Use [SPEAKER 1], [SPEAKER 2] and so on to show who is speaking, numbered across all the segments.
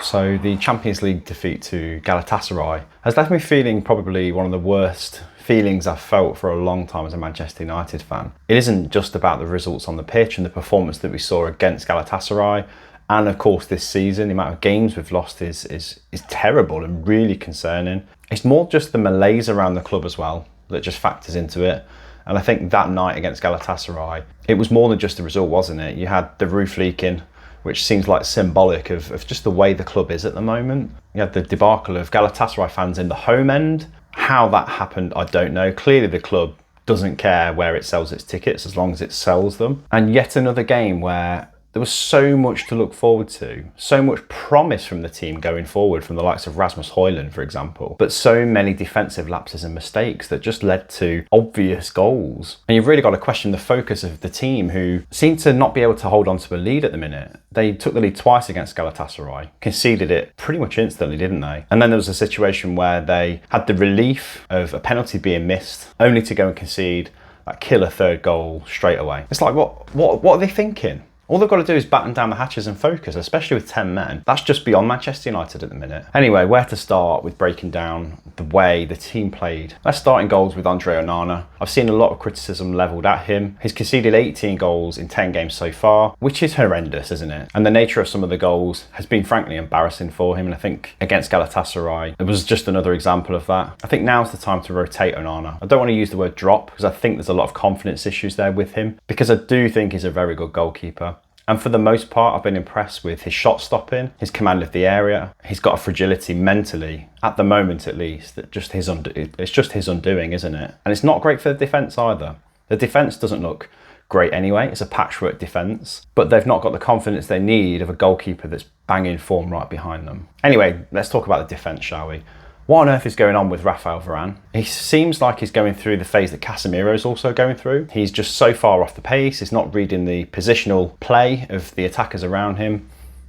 [SPEAKER 1] So the Champions League defeat to Galatasaray has left me feeling probably one of the worst feelings I've felt for a long time as a Manchester United fan. It isn't just about the results on the pitch and the performance that we saw against Galatasaray, and of course this season, the amount of games we've lost is terrible and really concerning. It's more just the malaise around the club as well that just factors into it. And I think that night against Galatasaray, it was more than just the result, wasn't it? You had the roof leaking, which seems like symbolic of just the way the club is at the moment. You had the debacle of Galatasaray fans in the home end. How that happened, I don't know. Clearly the club doesn't care where it sells its tickets as long as it sells them. And yet another game where there was so much to look forward to, so much promise from the team going forward, from the likes of Rasmus Højlund, for example, but so many defensive lapses and mistakes that just led to obvious goals. And you've really got to question the focus of the team, who seem to not be able to hold on to a lead at the minute. They took the lead twice against Galatasaray, conceded it pretty much instantly, didn't they? And then there was a situation where they had the relief of a penalty being missed, only to go and concede that killer third goal straight away. It's like, what are they thinking? All they've got to do is batten down the hatches and focus, especially with 10 men. That's just beyond Manchester United at the minute. Anyway, where to start with breaking down the way the team played? Let's start in goals with Andre Onana. I've seen a lot of criticism levelled at him. He's conceded 18 goals in 10 games so far, which is horrendous, isn't it? And the nature of some of the goals has been frankly embarrassing for him. And I think against Galatasaray, it was just another example of that. I think now's the time to rotate Onana. I don't want to use the word drop because I think there's a lot of confidence issues there with him, because I do think he's a very good goalkeeper. And for the most part, I've been impressed with his shot stopping, his command of the area. He's got a fragility mentally, at the moment at least, that it's just his undoing, isn't it? And it's not great for the defence either. The defence doesn't look great anyway. It's a patchwork defence, but they've not got the confidence they need of a goalkeeper that's banging form right behind them. Anyway, let's talk about the defence, shall we? What on earth is going on with Rafael Varane? He seems like he's going through the phase that Casemiro's also going through. He's just so far off the pace. He's not reading the positional play of the attackers around him.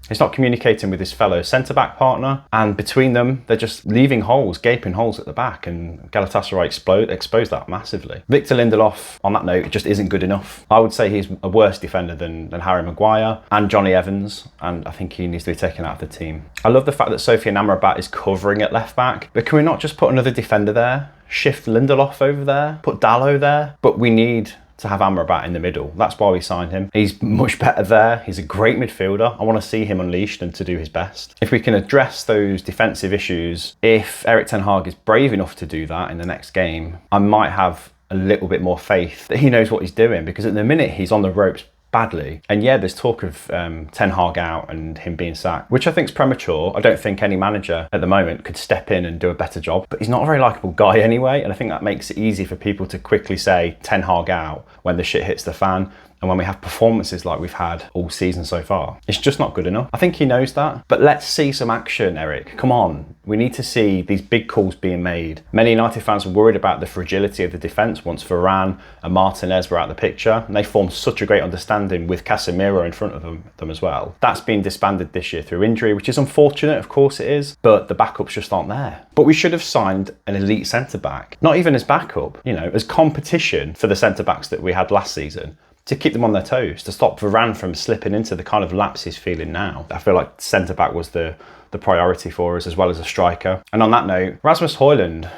[SPEAKER 1] He's not communicating with his fellow centre-back partner. And between them, they're just leaving holes, gaping holes at the back. And Galatasaray exposed that massively. Victor Lindelof, on that note, just isn't good enough. I would say he's a worse defender than Harry Maguire and Johnny Evans. And I think he needs to be taken out of the team. I love the fact that Sofiane Amrabat is covering at left back. But can we not just put another defender there? Shift Lindelof over there? Put Dalot there? But we need to have Amrabat in the middle. That's why we signed him. He's much better there. He's a great midfielder. I want to see him unleashed and to do his best. If we can address those defensive issues, if Erik ten Hag is brave enough to do that in the next game, I might have a little bit more faith that he knows what he's doing, because at the minute he's on the ropes badly. And yeah, there's talk of Ten Hag out and him being sacked, which I think is premature. I don't think any manager at the moment could step in and do a better job, but he's not a very likeable guy anyway. And I think that makes it easy for people to quickly say Ten Hag out when the shit hits the fan. And when we have performances like we've had all season so far, it's just not good enough. I think he knows that, but let's see some action, Erik. Come on. We need to see these big calls being made. Many United fans were worried about the fragility of the defence once Varane and Martinez were out of the picture, and they formed such a great understanding with Casemiro in front of them as well. That's been disbanded this year through injury, which is unfortunate, of course it is, but the backups just aren't there. But we should have signed an elite centre-back, not even as backup, as competition for the centre-backs that we had last season, to keep them on their toes, to stop Varane from slipping into the kind of lapse he's feeling now. I feel like centre-back was the priority for us, as well as a striker. And on that note, Rasmus Højlund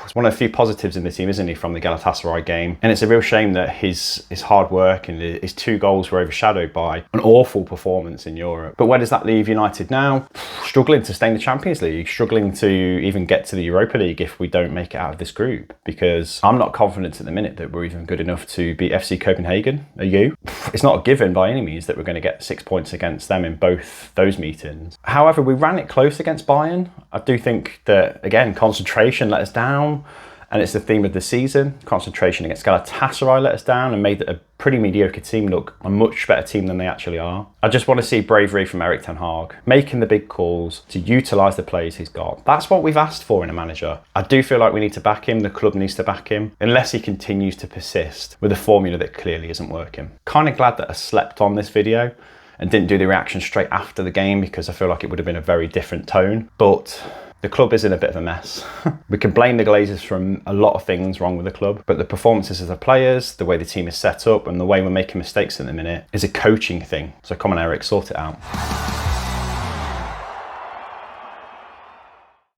[SPEAKER 1] is one of the few positives in the team, isn't he, from the Galatasaray game? And it's a real shame that his hard work and his 2 goals were overshadowed by an awful performance in Europe. But where does that leave United now? Struggling to stay in the Champions League, struggling to even get to the Europa League if we don't make it out of this group, because I'm not confident at the minute that we're even good enough to beat FC Copenhagen. Are you? It's not a given by any means that we're going to get 6 points against them in both those meetings. However, we ran it close against Bayern. I do think that, again, concentration let us down. And it's the theme of the season. Concentration against Galatasaray let us down and made a pretty mediocre team look a much better team than they actually are. I just want to see bravery from Erik ten Hag, making the big calls to utilise the players he's got. That's what we've asked for in a manager. I do feel like we need to back him, the club needs to back him, unless he continues to persist with a formula that clearly isn't working. Kind of glad that I slept on this video and didn't do the reaction straight after the game, because I feel like it would have been a very different tone. But the club is in a bit of a mess. We can blame the Glazers for a lot of things wrong with the club, but the performances of the players, the way the team is set up, and the way we're making mistakes at the minute is a coaching thing. So come on, Erik, sort it out.